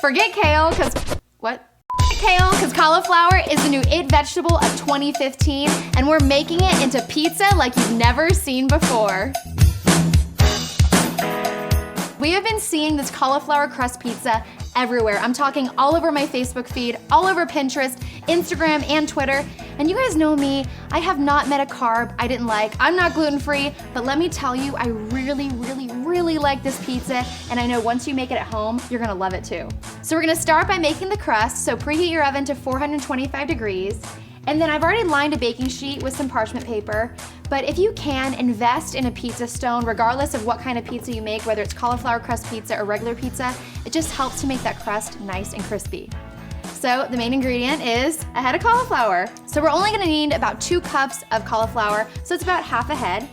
Forget kale, because cauliflower is the new it vegetable of 2015, and we're making it into pizza like you've never seen before. We have been seeing this cauliflower crust pizza everywhere. I'm talking all over my Facebook feed, all over Pinterest, Instagram, and Twitter. And you guys know me, I have not met a carb I didn't like. I'm not gluten-free, but let me tell you, I really, really, really like this pizza, and I know once you make it at home, you're gonna love it too. So we're gonna start by making the crust, so preheat your oven to 425 degrees. And then I've already lined a baking sheet with some parchment paper, but if you can, invest in a pizza stone, regardless of what kind of pizza you make, whether it's cauliflower crust pizza or regular pizza, it just helps to make that crust nice and crispy. So the main ingredient is a head of cauliflower. So we're only gonna need about 2 cups of cauliflower, so it's about half a head.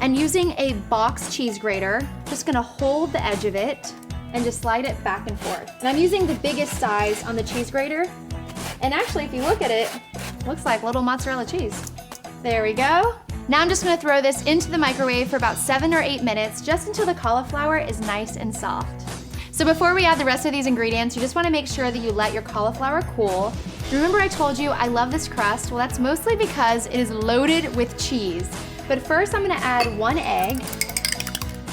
And using a box cheese grater, just gonna hold the edge of it and just slide it back and forth. And I'm using the biggest size on the cheese grater. And actually, if you look at it, looks like little mozzarella cheese. There we go. Now I'm just gonna throw this into the microwave for about 7 or 8 minutes, just until the cauliflower is nice and soft. So before we add the rest of these ingredients, you just wanna make sure that you let your cauliflower cool. Remember I told you I love this crust? Well, that's mostly because it is loaded with cheese. But first I'm gonna add 1 egg.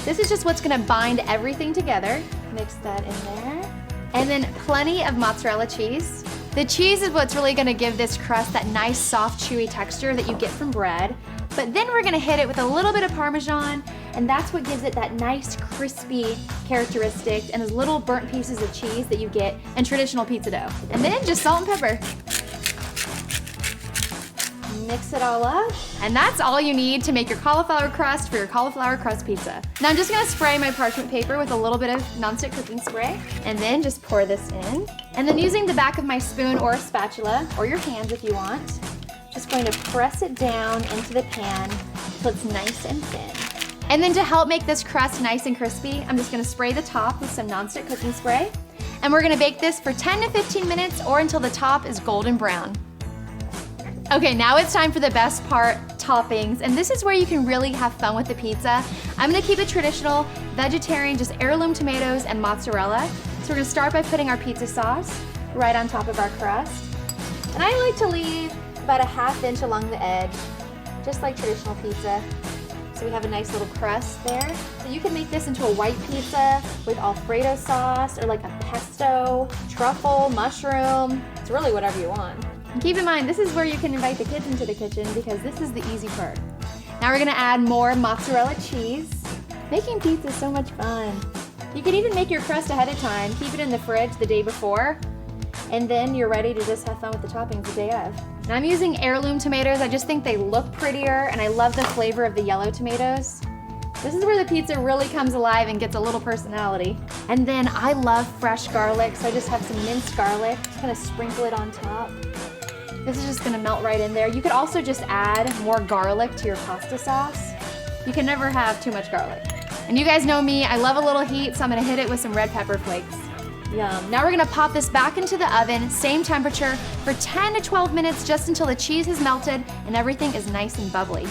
This is just what's gonna bind everything together. Mix that in there. And then plenty of mozzarella cheese. The cheese is what's really gonna give this crust that nice, soft, chewy texture that you get from bread. But then we're gonna hit it with a little bit of Parmesan, and that's what gives it that nice, crispy characteristic and those little burnt pieces of cheese that you get in traditional pizza dough. And then just salt and pepper. Mix it all up. And that's all you need to make your cauliflower crust for your cauliflower crust pizza. Now I'm just gonna spray my parchment paper with a little bit of nonstick cooking spray, and then just pour this in. And then using the back of my spoon or a spatula, or your hands if you want, just going to press it down into the pan until it's nice and thin. And then to help make this crust nice and crispy, I'm just gonna spray the top with some nonstick cooking spray. And we're gonna bake this for 10 to 15 minutes or until the top is golden brown. Okay, now it's time for the best part, toppings. And this is where you can really have fun with the pizza. I'm gonna keep it traditional, vegetarian, just heirloom tomatoes and mozzarella. So we're gonna start by putting our pizza sauce right on top of our crust. And I like to leave about a ½ inch along the edge, just like traditional pizza. So we have a nice little crust there. So you can make this into a white pizza with Alfredo sauce or like a pesto, truffle, mushroom. It's really whatever you want. And keep in mind, this is where you can invite the kids into the kitchen because this is the easy part. Now we're gonna add more mozzarella cheese. Making pizza is so much fun. You can even make your crust ahead of time, keep it in the fridge the day before, and then you're ready to just have fun with the toppings the day of. Now I'm using heirloom tomatoes. I just think they look prettier, and I love the flavor of the yellow tomatoes. This is where the pizza really comes alive and gets a little personality. And then I love fresh garlic, so I just have some minced garlic. Just gonna sprinkle it on top. This is just gonna melt right in there. You could also just add more garlic to your pasta sauce. You can never have too much garlic. And you guys know me, I love a little heat, so I'm gonna hit it with some red pepper flakes. Yum. Now we're gonna pop this back into the oven, same temperature, for 10 to 12 minutes, just until the cheese has melted and everything is nice and bubbly.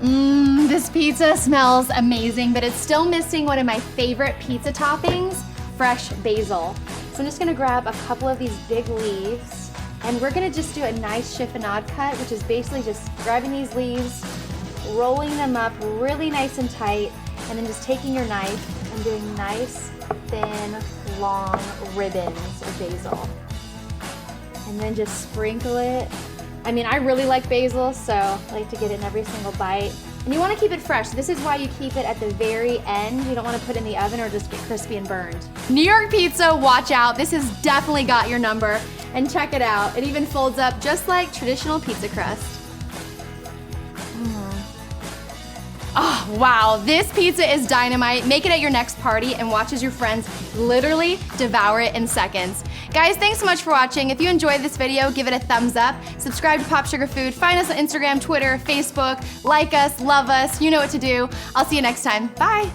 This pizza smells amazing, but it's still missing one of my favorite pizza toppings, fresh basil. So I'm just gonna grab a couple of these big leaves, and we're gonna just do a nice chiffonade cut, which is basically just grabbing these leaves, rolling them up really nice and tight, and then just taking your knife and doing nice, thin, long ribbons of basil. And then just sprinkle it. I mean, I really like basil, so I like to get it in every single bite. And you wanna keep it fresh. This is why you keep it at the very end. You don't wanna put it in the oven or just get crispy and burned. New York pizza, watch out. This has definitely got your number. And check it out. It even folds up just like traditional pizza crust. Oh, wow, this pizza is dynamite. Make it at your next party and watch as your friends literally devour it in seconds. Guys, thanks so much for watching. If you enjoyed this video, give it a thumbs up. Subscribe to Pop Sugar Food. Find us on Instagram, Twitter, Facebook. Like us, love us. You know what to do. I'll see you next time. Bye.